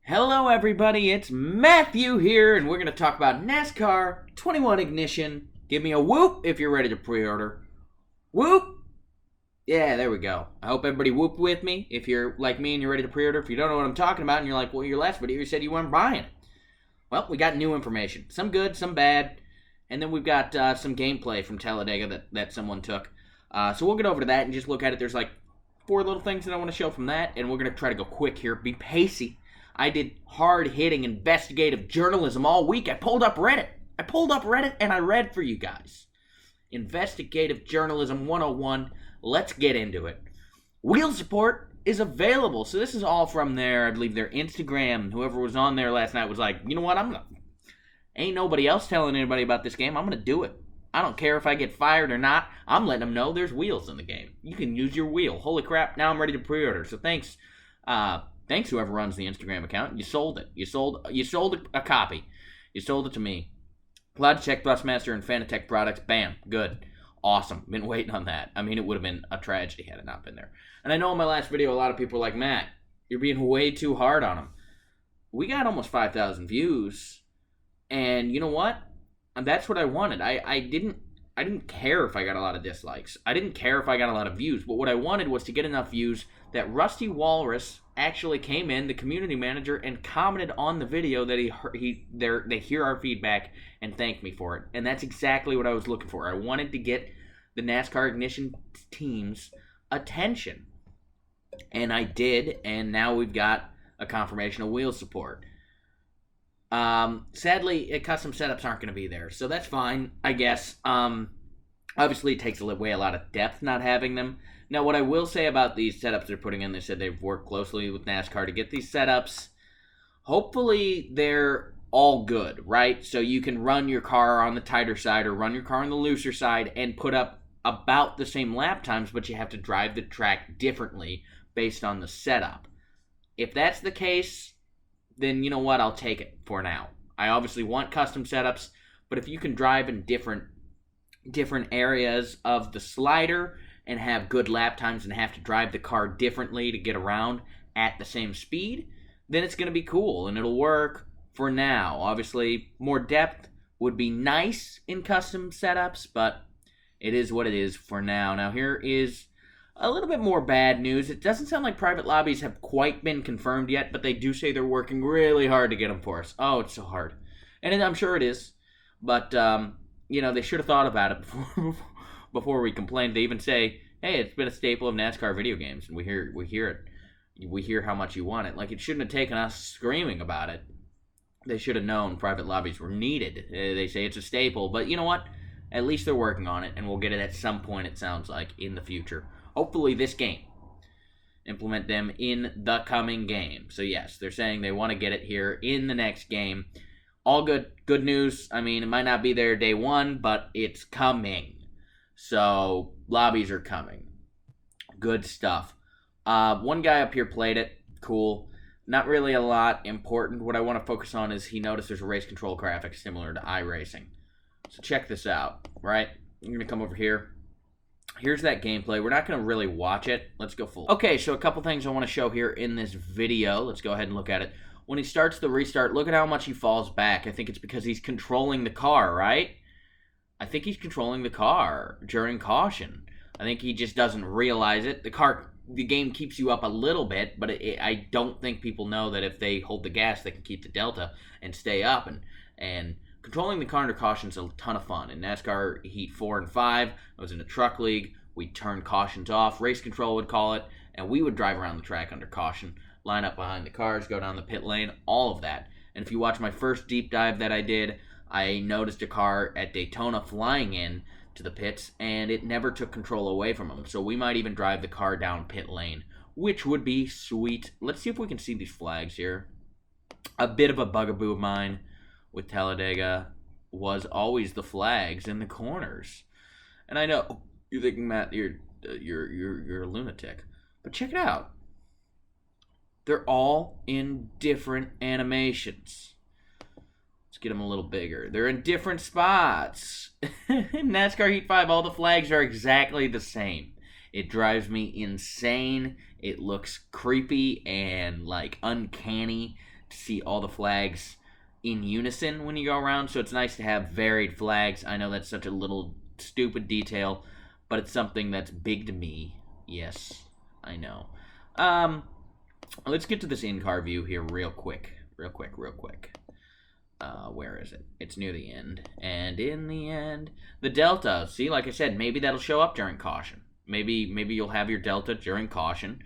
Hello everybody, it's Matthew here, and we're going to talk about NASCAR 21 Ignition. Give me a whoop if you're ready to pre-order. Whoop! Yeah, there we go. I hope everybody whooped with me if you're like me and you're ready to pre-order. If you don't know what I'm talking about and you're like, well, your last video you said you weren't buying it. Well, we got new information. Some good, some bad. And then we've got some gameplay from Talladega that someone took. So we'll get over to that and just look at it. There's like 4 little things that I want to show from that, and we're going to try to go quick here. Be pacey. I did hard-hitting investigative journalism all week. I pulled up Reddit and I read for you guys. Investigative Journalism 101. Let's get into it. Wheel support is available. So this is all from I believe their Instagram. Whoever was on there last night was like, you know what, ain't nobody else telling anybody about this game. I'm going to do it. I don't care if I get fired or not. I'm letting them know there's wheels in the game. You can use your wheel. Holy crap, now I'm ready to pre-order. So thanks. Thanks whoever runs the Instagram account. You sold it. You sold a copy. You sold it to me. Logitech, Thrustmaster, and Fanatec products. Bam. Good. Awesome. Been waiting on that. I mean, it would have been a tragedy had it not been there. And I know in my last video, a lot of people were like, Matt, you're being way too hard on them. We got almost 5,000 views. And you know what? That's what I wanted. I didn't care if I got a lot of dislikes. I didn't care if I got a lot of views. But what I wanted was to get enough views that Rusty Walrus actually came in, the community manager, and commented on the video that they hear our feedback and thanked me for it. And that's exactly what I was looking for. I wanted to get the NASCAR Ignition team's attention. And I did, and now we've got a confirmation of wheel support. Sadly, custom setups aren't going to be there, so that's fine, I guess. Obviously, it takes a lot of depth not having them. Now, what I will say about these setups they're putting in, they said they've worked closely with NASCAR to get these setups. Hopefully, they're all good, right? So you can run your car on the tighter side or run your car on the looser side and put up about the same lap times, but you have to drive the track differently based on the setup. If that's the case, then you know what? I'll take it for now. I obviously want custom setups, but if you can drive in different areas of the slider and have good lap times and have to drive the car differently to get around at the same speed, then it's going to be cool and it'll work for now. Obviously, more depth would be nice in custom setups, but it is what it is for now. Now, here is a little bit more bad news. It doesn't sound like private lobbies have quite been confirmed yet, but they do say they're working really hard to get them for us. Oh, it's so hard. And I'm sure it is. But, they should have thought about it before we complained. They even say, hey, it's been a staple of NASCAR video games, and we hear it. We hear how much you want it. Like, it shouldn't have taken us screaming about it. They should have known private lobbies were needed. They say it's a staple, but you know what? At least they're working on it, and we'll get it at some point, it sounds like, in the future. Hopefully this game. Implement them in the coming game. So yes, they're saying they want to get it here in the next game. All good news. I mean, it might not be there day one, but it's coming. So lobbies are coming. Good stuff. One guy up here played it. Cool. Not really a lot important. What I want to focus on is he noticed there's a race control graphic similar to iRacing. So check this out, right? I'm going to come over here. Here's that gameplay. We're not going to really watch it. Let's go full. Okay, so a couple things I want to show here in this video. Let's go ahead and look at it. When he starts the restart, look at how much he falls back. I think it's because he's controlling the car, right? I think he's controlling the car during caution. I think he just doesn't realize it. The game keeps you up a little bit, but I don't think people know that if they hold the gas, they can keep the delta and stay up. And controlling the car under caution is a ton of fun. In NASCAR Heat 4 and 5, I was in a truck league. We'd turn cautions off. Race control would call it. And we would drive around the track under caution, line up behind the cars, go down the pit lane, all of that. And if you watch my first deep dive that I did, I noticed a car at Daytona flying in to the pits, and it never took control away from him. So we might even drive the car down pit lane, which would be sweet. Let's see if we can see these flags here. A bit of a bugaboo of mine with Talladega was always the flags in the corners. And I know you're thinking, Matt, you're a lunatic. But check it out. They're all in different animations. Let's get them a little bigger. They're in different spots. In NASCAR Heat 5, all the flags are exactly the same. It drives me insane. It looks creepy and, like, uncanny to see all the flags in unison when you go around, so it's nice to have varied flags. I know that's such a little stupid detail, but it's something that's big to me. Yes, I know. Let's get to this in-car view here real quick. Where is it? It's near the end. And in the end, the Delta. See, like I said, maybe that'll show up during caution. Maybe you'll have your Delta during caution,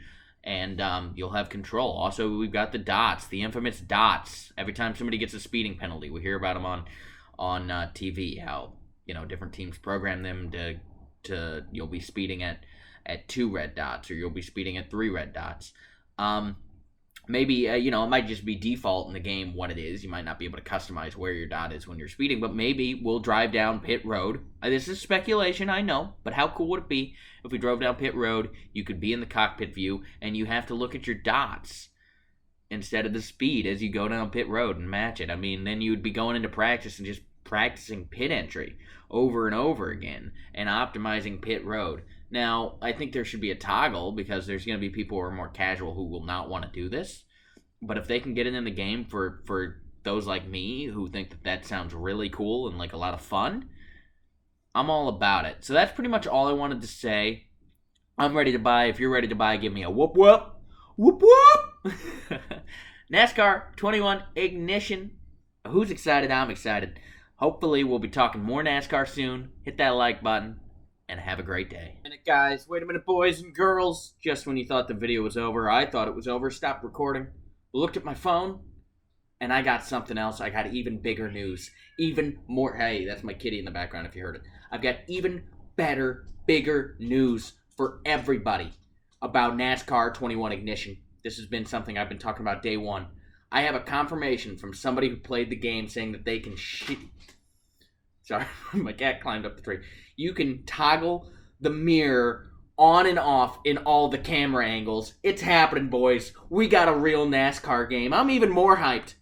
and you'll have control. Also, we've got the dots, the infamous dots. Every time somebody gets a speeding penalty, we hear about them on TV. How different teams program them to you'll be speeding at 2 red dots, or you'll be speeding at 3 red dots. Maybe, it might just be default in the game what it is. You might not be able to customize where your dot is when you're speeding, but maybe we'll drive down pit road. This is speculation, I know, but how cool would it be if we drove down pit road, you could be in the cockpit view, and you have to look at your dots instead of the speed as you go down pit road and match it. I mean, then you would be going into practice and just practicing pit entry over and over again and optimizing pit road. Now, I think there should be a toggle because there's going to be people who are more casual who will not want to do this. But if they can get it in the game for those like me who think that sounds really cool and like a lot of fun, I'm all about it. So that's pretty much all I wanted to say. I'm ready to buy. If you're ready to buy, give me a whoop whoop. Whoop whoop. NASCAR 21 Ignition. Who's excited? I'm excited. Hopefully we'll be talking more NASCAR soon. Hit that like button. And have a great day. Wait a minute, guys. Wait a minute, boys and girls. Just when you thought the video was over, I thought it was over. Stopped recording. Looked at my phone, and I got something else. I got even bigger news. Even more. Hey, that's my kitty in the background if you heard it. I've got even better, bigger news for everybody about NASCAR 21 Ignition. This has been something I've been talking about day one. I have a confirmation from somebody who played the game saying that they can Sorry, my cat climbed up the tree. You can toggle the mirror on and off in all the camera angles. It's happening, boys. We got a real NASCAR game. I'm even more hyped.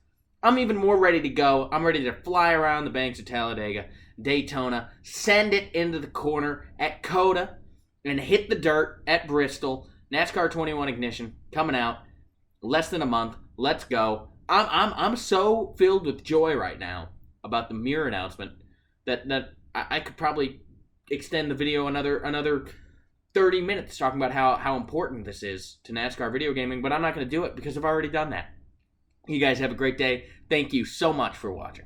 I'm even more ready to go. I'm ready to fly around the banks of Talladega, Daytona, send it into the corner at Coda, and hit the dirt at Bristol. NASCAR 21 Ignition coming out less than a month. Let's go. I'm so filled with joy right now about the mirror announcement that I could probably extend the video another 30 minutes talking about how important this is to NASCAR video gaming, but I'm not going to do it because I've already done that. You guys have a great day. Thank you so much for watching.